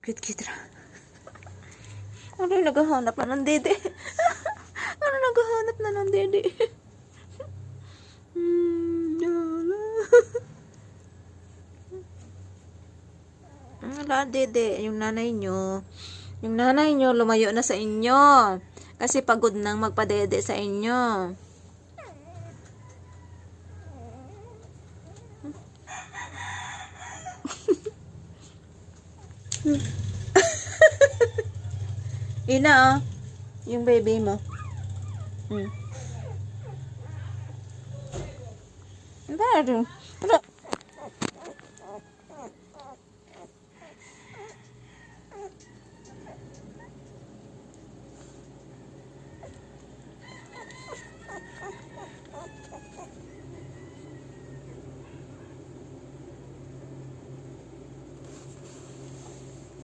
Cute ra. Ano yung naghahanap na ng dede? Ano naghahanap na ng dede? Wala, dede. Yung nanay nyo lumayo na sa inyo. Kasi pagod nang magpadede sa inyo. Ina, yung baby mo. Ano?